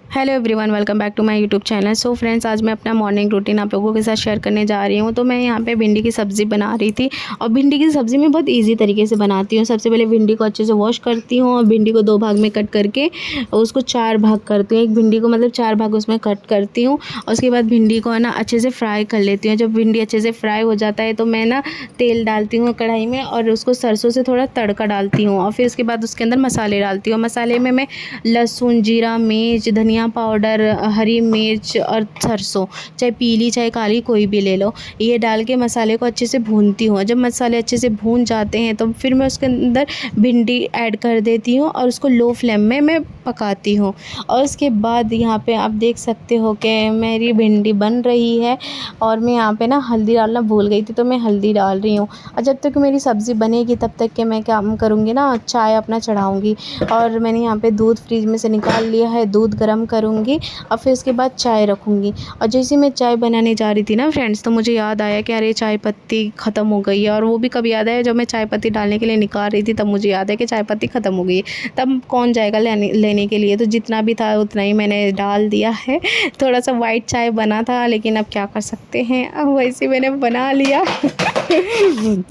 Hello everyone, welcome back to my YouTube channel. So friends, आज मैं अपना morning routine आप लोगों के साथ शेयर करने जा रही हूँ। तो मैं यहाँ पे भिंडी की सब्ज़ी बना रही थी और भिंडी की सब्ज़ी मैं बहुत इजी तरीके से बनाती हूँ। सबसे पहले भिंडी को अच्छे से वॉश करती हूँ और भिंडी को 2 भाग में कट करके उसको 4 भाग करती हूँ। एक भिंडी को मतलब 4 भाग उसमें कट करती हूँ और उसके बाद भिंडी को है ना अच्छे से फ्राई कर लेती हूँ। जब भिंडी अच्छे से फ्राई हो जाता है तो मैं ना तेल डालती हूँ कढ़ाई में और उसको सरसों से थोड़ा तड़का डालती हूँ और फिर उसके बाद उसके अंदर मसाले डालती हूँ। मसाले में मैं लहसुन, जीरा, मिर्च, धनिया पाउडर, हरी मिर्च और सरसों, चाहे पीली चाहे काली कोई भी ले लो, ये डाल के मसाले को अच्छे से भूनती हूँ। जब मसाले अच्छे से भून जाते हैं तो फिर मैं उसके अंदर भिंडी ऐड कर देती हूँ और उसको लो फ्लेम में मैं पकाती हूँ। और उसके बाद यहाँ पे आप देख सकते हो कि मेरी भिंडी बन रही है और मैं यहाँ पे ना हल्दी डालना भूल गई थी तो मैं हल्दी डाल रही हूँ। और जब तक मेरी सब्ज़ी बनेगी तब तक के मैं काम करूँगी ना, चाय अपना चढ़ाऊँगी। और मैंने यहाँ पे दूध फ्रिज में से निकाल लिया है, दूध गर्म करूँगी और फिर उसके बाद चाय रखूँगी। और जैसे मैं चाय बनाने जा रही थी ना फ्रेंड्स, तो मुझे याद आया कि अरे चाय पत्ती ख़त्म हो गई है। और वो भी कब याद आया, जब मैं चाय पत्ती डालने के लिए निकाल रही थी तब मुझे याद है कि चाय पत्ती ख़त्म हो गई है। तब कौन जाएगा लेने के लिए, तो जितना भी था उतना ही मैंने डाल दिया है। थोड़ा सा वाइट चाय बना था लेकिन अब क्या कर सकते हैं, अब वैसे मैंने बना लिया।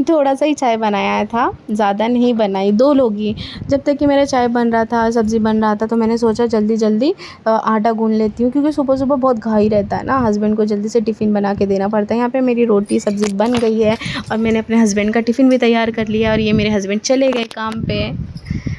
थोड़ा सा ही चाय बनाया था, ज़्यादा नहीं बनाई, 2 लोग ही। जब तक कि मेरा चाय बन रहा था, सब्ज़ी बन रहा था, तो मैंने सोचा जल्दी जल्दी आटा गूँध लेती हूँ, क्योंकि सुबह सुबह बहुत घाई रहता है ना, हस्बैंड को जल्दी से टिफ़िन बना के देना पड़ता है। यहाँ पे मेरी रोटी सब्ज़ी बन गई है और मैंने अपने हस्बैंड का टिफ़िन भी तैयार कर लिया और ये मेरे हस्बैंड चले गए काम पे।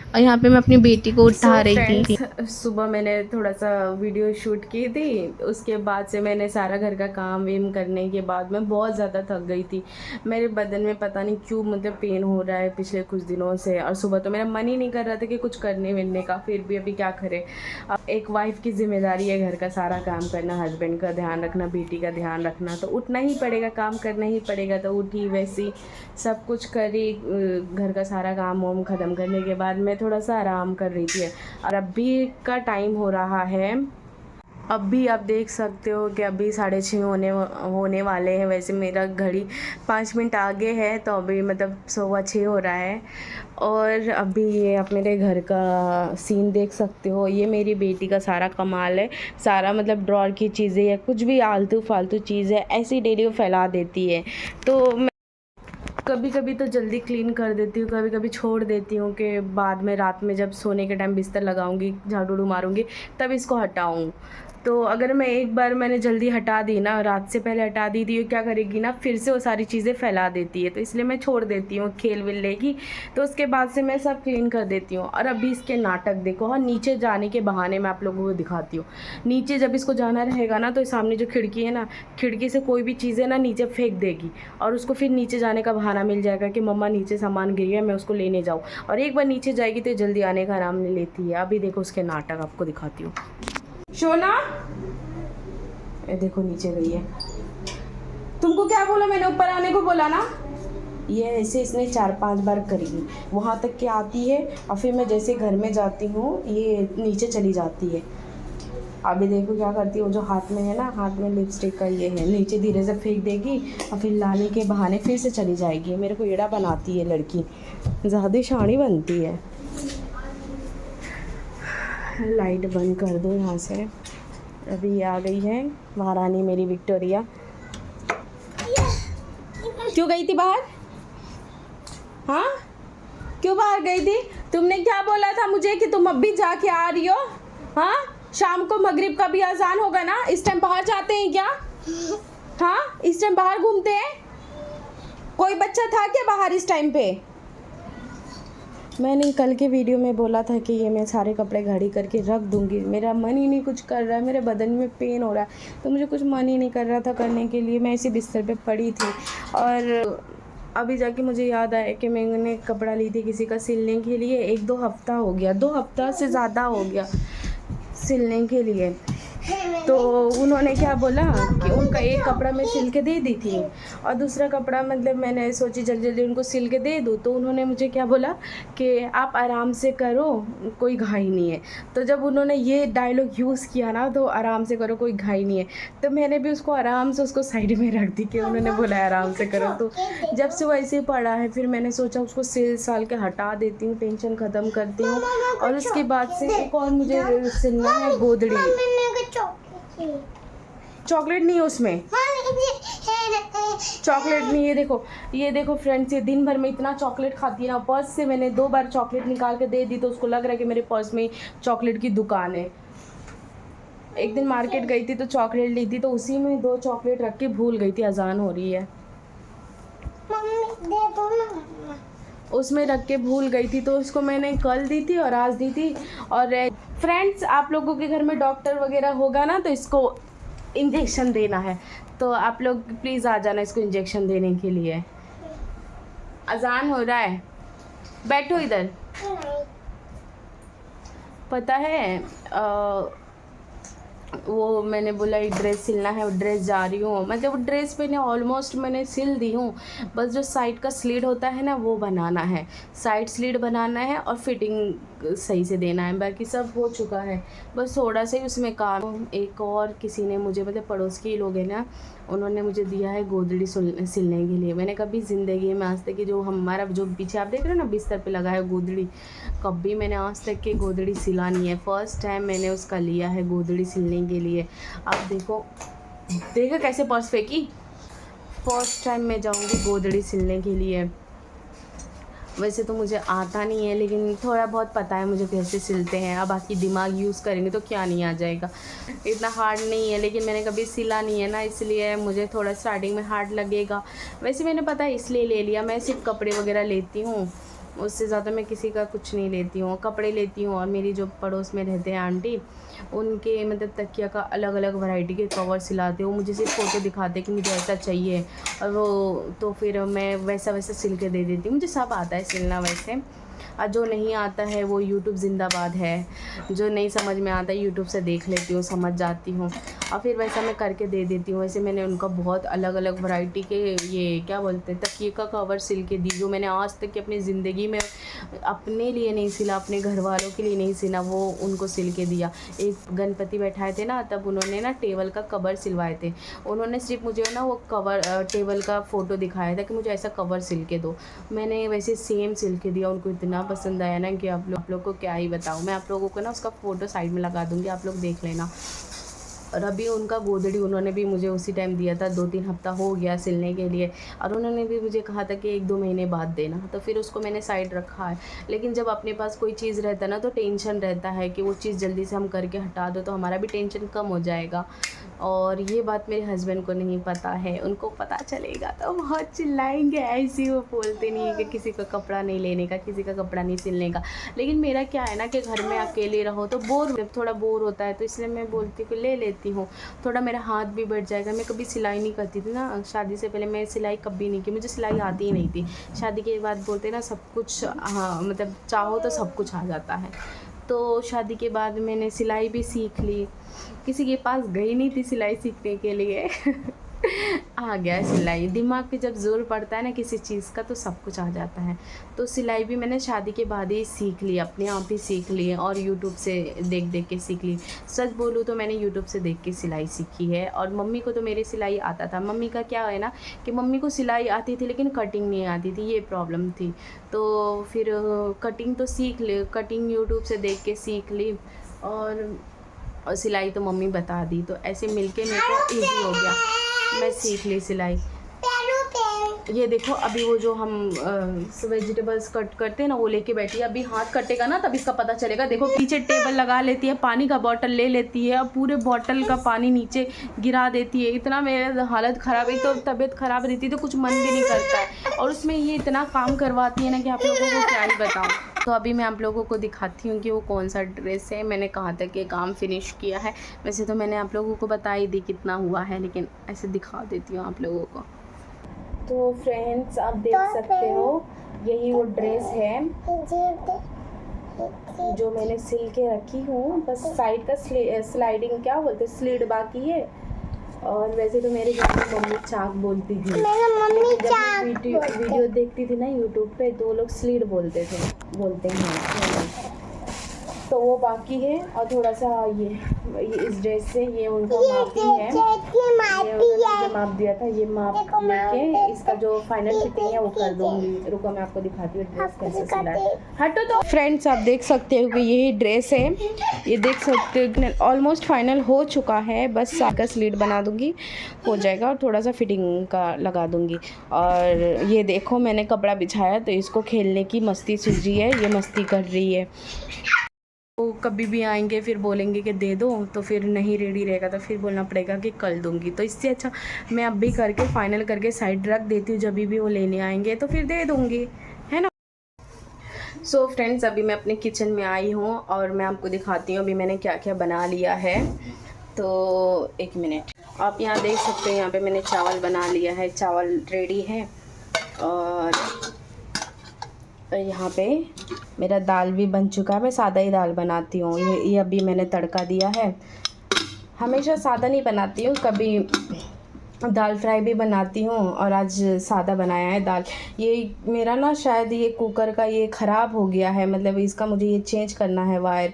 और यहाँ पे मैं अपनी बेटी को उठा रही थी। सुबह मैंने थोड़ा सा वीडियो शूट की थी, उसके बाद से मैंने सारा घर का काम वेम करने के बाद मैं बहुत ज़्यादा थक गई थी। मेरे बदन में पता नहीं क्यों मतलब पेन हो रहा है पिछले कुछ दिनों से, और सुबह तो मेरा मन ही नहीं कर रहा था कि कुछ करने मिलने का, फिर भी अभी क्या करें। अब एक वाइफ़ की जिम्मेदारी है घर का सारा काम करना, हस्बैंड का ध्यान रखना, बेटी का ध्यान रखना, तो उठना ही पड़ेगा, काम करना ही पड़ेगा। तो उठी, वैसी सब कुछ करी, घर का सारा काम वाम ख़त्म करने के बाद मैं थोड़ा सा आराम कर रही थी। और अभी का टाइम हो रहा है, अभी आप देख सकते हो कि अभी 6:30 होने वाले हैं। वैसे मेरा घड़ी 5 मिनट आगे है, तो अभी मतलब 6:15 हो रहा है। और अभी ये आप मेरे घर का सीन देख सकते हो, ये मेरी बेटी का सारा कमाल है। सारा मतलब ड्रॉर की चीज़ें या कुछ भी आलतू फालतू चीज़ है ऐसी डेली वो फैला देती है। तो कभी कभी तो जल्दी क्लीन कर देती हूँ, कभी कभी छोड़ देती हूँ कि बाद में रात में जब सोने के टाइम बिस्तर लगाऊंगी, झाड़ू मारूंगी, तब इसको हटाऊँ। तो अगर मैं एक बार मैंने जल्दी हटा दी ना, रात से पहले हटा दी थी, क्या करेगी ना, फिर से वो सारी चीज़ें फैला देती है। तो इसलिए मैं छोड़ देती हूँ, खेल विल लेगी तो उसके बाद से मैं सब क्लीन कर देती हूँ। और अभी इसके नाटक देखो, हाँ, नीचे जाने के बहाने मैं आप लोगों को दिखाती हूँ। नीचे जब इसको जाना रहेगा ना, तो सामने जो खिड़की है ना, खिड़की से कोई भी चीज़ें ना नीचे फेंक देगी और उसको फिर नीचे जाने का बहाना मिल जाएगा कि मम्मा नीचे सामान गिर गया, मैं उसको लेने जाऊँ। और एक बार नीचे जाएगी तो जल्दी आने का नाम नहीं लेती है। अभी देखो उसके नाटक आपको दिखाती हूँ। शोना, ये देखो नीचे गई है। तुमको क्या बोला, मैंने ऊपर आने को बोला ना। ये ऐसे इसने 4-5 बार करी, वहाँ तक के आती है और फिर मैं जैसे घर में जाती हूँ ये नीचे चली जाती है। अभी देखो क्या करती है, वो जो हाथ में है ना, हाथ में लिपस्टिक का ये है, नीचे धीरे से फेंक देगी और फिर लाने के बहाने फिर से चली जाएगी। मेरे को एड़ा बनाती है लड़की, ज़्यादा शानी बनती है। लाइट बंद कर दो यहाँ से। अभी ये आ गई है महारानी मेरी विक्टोरिया। क्यों गई थी बाहर? हाँ, क्यों बाहर गई थी? तुमने क्या बोला था मुझे कि तुम अब भी जाके आ रही हो? हाँ, शाम को मगरिब का भी अजान होगा ना, इस टाइम बाहर जाते हैं क्या? हाँ, इस टाइम बाहर घूमते हैं? कोई बच्चा था क्या बाहर इस टाइम पे? मैंने कल के वीडियो में बोला था कि ये मैं सारे कपड़े घड़ी करके रख दूंगी। मेरा मन ही नहीं कुछ कर रहा है, मेरे बदन में पेन हो रहा है, तो मुझे कुछ मन ही नहीं कर रहा था करने के लिए। मैं इसी बिस्तर पे पड़ी थी और अभी जाके मुझे याद आया कि मैंने कपड़ा ली थी किसी का सिलने के लिए। 1-2 हफ्ता हो गया, 2 हफ्ता से ज़्यादा हो गया सिलने के लिए। तो उन्होंने क्या बोला कि उनका एक कपड़ा मैं सिल के दे दी थी और दूसरा कपड़ा मतलब मैंने सोची जल्दी जल्दी उनको सिल के दे दूँ, तो उन्होंने मुझे क्या बोला कि आप आराम से करो, कोई घाई नहीं है। तो जब उन्होंने ये डायलॉग यूज़ किया ना, तो आराम से करो कोई घाई नहीं है, तो मैंने भी उसको आराम से उसको साइड में रख दी कि उन्होंने बोला आराम से करो। तो जब से वैसे ही पड़ा है, फिर मैंने सोचा उसको सिल साल के हटा देती हूँ, टेंशन ख़त्म करती हूँ। और उसके बाद से एक और मुझे सिलना है गोदड़ी। चॉकलेट नहीं है उसमें, चॉकलेट नहीं। ये देखो फ्रेंड्स, ये दिन भर में इतना चॉकलेट खाती है ना। पर्स से मैंने 2 बार चॉकलेट निकाल के दे दी, तो उसको लग रहा है कि मेरे पर्स में चॉकलेट की दुकान है। एक दिन मार्केट गई थी तो चॉकलेट ली थी, तो उसी में 2 चॉकलेट रख के भूल गई थी। अजान हो रही है, उसमें रख के भूल गई थी, तो उसको मैंने कल दी थी और आज दी थी। और फ्रेंड्स, आप लोगों के घर में डॉक्टर वगैरह होगा ना, तो इसको इंजेक्शन देना है, तो आप लोग प्लीज़ आ जाना इसको इंजेक्शन देने के लिए। अजान हो रहा है, बैठो इधर। पता है वो मैंने बोला एक ड्रेस सिलना है, वो ड्रेस जा रही हूँ। मतलब वो ड्रेस मैंने ऑलमोस्ट मैंने सिल दी हूँ, बस जो साइड का स्लीट होता है ना, वो बनाना है, साइड स्लीट बनाना है और फिटिंग सही से देना है। बाकी सब हो चुका है, बस थोड़ा सा ही उसमें काम। एक और किसी ने मुझे, मतलब पड़ोस के लोग हैं ना, उन्होंने मुझे दिया है गोदड़ी सिलने के लिए। मैंने कभी ज़िंदगी में आज तक की, जो हमारा जो पीछे आप देख रहे हो ना बिस्तर पे लगा है गोदड़ी, कभी मैंने आज तक की गोदड़ी सिला नहीं है। फ़र्स्ट टाइम मैंने उसका लिया है गोदड़ी सिलने के लिए। अब देखो कैसे पर्स फेंकी। फर्स्ट टाइम मैं जाऊँगी गोदड़ी सिलने के लिए। वैसे तो मुझे आता नहीं है, लेकिन थोड़ा बहुत पता है मुझे कैसे सिलते हैं। अब बाकी दिमाग यूज़ करेंगे तो क्या नहीं आ जाएगा, इतना हार्ड नहीं है। लेकिन मैंने कभी सिला नहीं है ना, इसलिए मुझे थोड़ा स्टार्टिंग में हार्ड लगेगा। वैसे मैंने पता है इसलिए ले लिया, मैं सिर्फ कपड़े वगैरह लेती हूँ, उससे ज़्यादा मैं किसी का कुछ नहीं लेती हूँ। कपड़े लेती हूँ, और मेरी जो पड़ोस में रहते हैं आंटी, उनके मतलब तकिया का अलग अलग वैरायटी के कवर सिलाते हो। मुझे सिर्फ फ़ोटो दिखाते कि मुझे ऐसा चाहिए, और वो तो फिर मैं वैसा सिल के दे देती हूँ। मुझे सब आता है सिलना वैसे, और जो नहीं आता है वो यूट्यूब जिंदाबाद है। जो नहीं समझ में आता है यूट्यूब से देख लेती हूँ, समझ जाती हूँ, और फिर वैसा मैं करके दे देती हूँ। वैसे मैंने उनका बहुत अलग अलग वैरायटी के ये क्या बोलते हैं तकिए का कवर सिल के दी, जो मैंने आज तक की अपनी ज़िंदगी में अपने लिए नहीं सिला, अपने घर वालों के लिए नहीं सिला, वो उनको सिल के दिया। एक गणपति बैठाए थे ना, तब उन्होंने ना टेबल का कवर सिलवाए थे। उन्होंने सिर्फ मुझे ना वो कवर टेबल का फ़ोटो दिखाया था कि मुझे ऐसा कवर सिल के दो। मैंने वैसे सेम सिल के दिया। उनको इतना पसंद आया ना कि आप लोग को क्या ही बताऊँ। मैं आप लोगों को ना उसका फ़ोटो साइड में लगा दूँगी, आप लोग देख लेना। और अभी उनका गोदड़ी उन्होंने भी मुझे उसी टाइम दिया था, 2-3 हफ्ता हो गया सिलने के लिए, और उन्होंने भी मुझे कहा था कि 1-2 महीने बाद देना, तो फिर उसको मैंने साइड रखा है। लेकिन जब अपने पास कोई चीज़ रहता है ना, तो टेंशन रहता है कि वो चीज़ जल्दी से हम करके हटा दो, तो हमारा भी टेंशन कम हो जाएगा। और ये बात मेरे हस्बैंड को नहीं पता है, उनको पता चलेगा तो बहुत चिल्लाएंगे। ऐसी वो बोलते नहीं है कि किसी का कपड़ा नहीं लेने का, किसी का कपड़ा नहीं सिलने का। लेकिन मेरा क्या है ना कि घर में अकेले रहो तो थोड़ा बोर होता है, तो इसलिए मैं बोलती हूँ कि ले लेती हूँ, थोड़ा मेरा हाथ भी बढ़ जाएगा। मैं कभी सिलाई नहीं करती थी ना, शादी से पहले मैं सिलाई कभी नहीं की, मुझे सिलाई आती ही नहीं थी। शादी के बाद बोलते ना सब कुछ, हाँ मतलब चाहो तो सब कुछ आ जाता है। तो शादी के बाद मैंने सिलाई भी सीख ली, किसी के पास गई नहीं थी सिलाई सीखने के लिए आ गया सिलाई। दिमाग पे जब ज़ोर पड़ता है ना किसी चीज़ का, तो सब कुछ आ जाता है। तो सिलाई भी मैंने शादी के बाद ही सीख ली, अपने आप ही सीख ली, और यूट्यूब से देख देख के सीख ली। सच बोलूँ तो मैंने यूट्यूब से देख के सिलाई सीखी है। और मम्मी को तो मेरी सिलाई आता था। मम्मी का क्या है ना कि मम्मी को सिलाई आती थी लेकिन कटिंग नहीं आती थी, ये प्रॉब्लम थी। तो फिर कटिंग तो सीख ली, कटिंग यूट्यूब से देख के सीख ली, और सिलाई तो मम्मी बता दी, तो ऐसे मिलके मेरे को ईजी हो गया, मैं सीख ली सिलाई। ये देखो अभी वो जो हम वेजिटेबल्स कट करते हैं ना, वो लेके बैठी है। अभी हाथ कटेगा ना तब इसका पता चलेगा। देखो पीछे टेबल लगा लेती है, पानी का बॉटल ले लेती है, और पूरे बॉटल का पानी नीचे गिरा देती है। इतना मेरा हालत ख़राब है, तो तबीयत ख़राब रहती है तो कुछ मन भी नहीं करता है, और उसमें ये इतना काम करवाती है ना कि आप लोगों को क्या ही बताऊँ। तो अभी मैं आप लोगों को दिखाती हूँ कि वो कौन सा ड्रेस है। मैंने कहाँ तक ये काम फिनिश किया है। वैसे तो मैंने आप लोगों को बता ही दी कितना हुआ है, लेकिन ऐसे दिखा देती हूँ आप लोगों को। तो फ्रेंड्स आप देख सकते हो, यही वो ड्रेस है। जो मैंने सिल के रखी हूँ, बस साइड का स्लाइडिंग क्या बोलते स्लिड बाकी है। और वैसे तो मेरे घर में मम्मी चाक बोलती थी, लेकिन जब मैं वीडियो देखती थी ना यूट्यूब पे तो वो लोग स्लिड बोलते हैं। तो वो बाकी है। और थोड़ा सा ये इस ड्रेस से ये उनका मापी है, ये उन्होंने माप दिया था, ये माप लेके इसका जो फाइनल फिटिंग है वो कर दूंगी। रुको मैं आपको दिखाती हूँ ड्रेस कैसे सिला है। हटो तो फ्रेंड्स, आप देख सकते हो कि यही ड्रेस है, ये देख सकते हो ऑलमोस्ट फाइनल हो चुका है। बस साका स्लीट बना दूंगी, हो जाएगा, और थोड़ा सा फिटिंग का लगा दूंगी। और ये देखो मैंने कपड़ा बिछाया तो इसको खेलने की मस्ती सूझ रही है, ये मस्ती कर रही है। वो कभी भी आएंगे फिर बोलेंगे कि दे दो, तो फिर नहीं रेडी रहेगा तो फिर बोलना पड़ेगा कि कल दूंगी। तो इससे अच्छा मैं अब भी करके फाइनल करके साइड रख देती हूँ, जब भी वो लेने आएंगे तो फिर दे दूंगी, है ना। सो फ्रेंड्स, अभी मैं अपने किचन में आई हूँ और मैं आपको दिखाती हूँ अभी मैंने क्या क्या बना लिया है। तो एक मिनट, आप यहाँ देख सकते हैं, यहाँ पे मैंने चावल बना लिया है, चावल रेडी है। और यहाँ पे मेरा दाल भी बन चुका है। मैं सादा ही दाल बनाती हूँ, ये अभी मैंने तड़का दिया है। हमेशा सादा नहीं बनाती हूँ, कभी दाल फ्राई भी बनाती हूँ, और आज सादा बनाया है दाल। ये मेरा ना शायद ये कुकर का ये ख़राब हो गया है, मतलब इसका मुझे ये चेंज करना है वायर।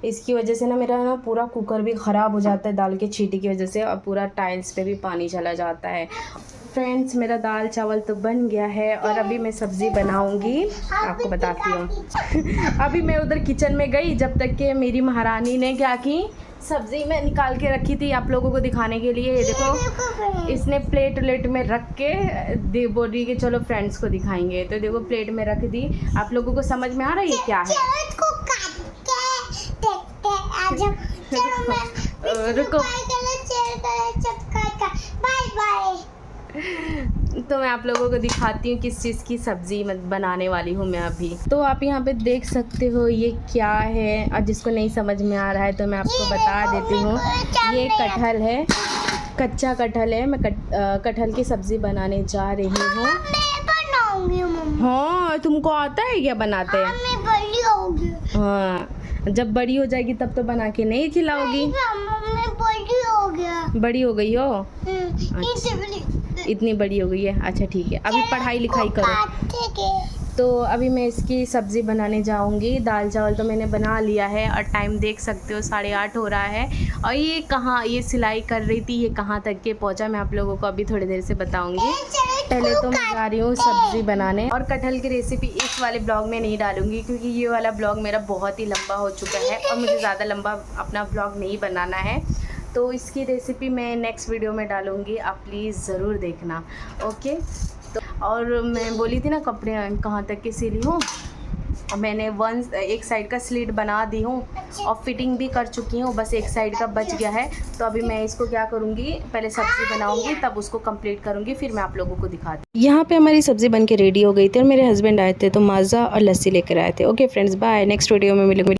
इसकी वजह से ना मेरा ना पूरा कुकर भी ख़राब हो जाता है दाल के छींटे की वजह से, और पूरा टाइल्स पे भी पानी चला जाता है। फ्रेंड्स, मेरा दाल चावल तो बन गया है और अभी मैं सब्ज़ी बनाऊंगी, आपको बताती हूँ। अभी मैं उधर किचन में गई जब तक कि मेरी महारानी ने क्या की, सब्ज़ी मैं निकाल के रखी थी आप लोगों को दिखाने के लिए। ये देखो, इसने प्लेट में रख के बोल रही कि चलो फ्रेंड्स को दिखाएंगे, तो देखो प्लेट में रख दी। आप लोगों को समझ में आ रहा है ये क्या है? रुको, तो मैं आप लोगों को दिखाती हूँ किस चीज़ की सब्ज़ी बनाने वाली हूँ मैं अभी। तो आप यहाँ पे देख सकते हो ये क्या है, और जिसको नहीं समझ में आ रहा है तो मैं आपको बता देती हूँ। ये कटहल है, कच्चा कटहल है। मैं कटहल की सब्ज़ी बनाने जा रही हूँ। हाँ, तुमको आता है क्या बनाते हैं? हाँ, जब बड़ी हो जाएगी तब तो बना के नहीं खिलाओगी। बड़ी हो गई हो? अच्छा, इतनी बड़ी हो गई है, अच्छा ठीक है, अभी पढ़ाई लिखाई करो। तो अभी मैं इसकी सब्ज़ी बनाने जाऊंगी। दाल चावल तो मैंने बना लिया है, और टाइम देख सकते हो 8:30 हो रहा है। और ये कहाँ, ये सिलाई कर रही थी, ये कहाँ तक के पहुँचा मैं आप लोगों को अभी थोड़ी देर से बताऊंगी। पहले तो मैं जा रही हूँ सब्ज़ी बनाने, और कटहल की रेसिपी इस वाले ब्लॉग में नहीं डालूंगी क्योंकि ये वाला ब्लॉग मेरा बहुत ही लंबा हो चुका है और मुझे ज़्यादा लंबा अपना ब्लॉग नहीं बनाना है। तो इसकी रेसिपी मैं नेक्स्ट वीडियो में डालूँगी, आप प्लीज़ ज़रूर देखना, ओके। तो और मैं बोली थी ना कपड़े कहाँ तक की सिली हूँ, मैंने एक साइड का स्लिट बना दी हूँ और फिटिंग भी कर चुकी हूँ, बस एक साइड का बच गया है। तो अभी मैं इसको क्या करूँगी, पहले सब्ज़ी बनाऊँगी तब उसको कंप्लीट करूँगी, फिर मैं आप लोगों को दिखाती हूँ। यहाँ पे हमारी सब्ज़ी बन के रेडी हो गई थी और मेरे हस्बैंड आए थे तो माज़ा और लस्सी लेकर आए थे। Okay friends, bye, next video में मिलूंगी।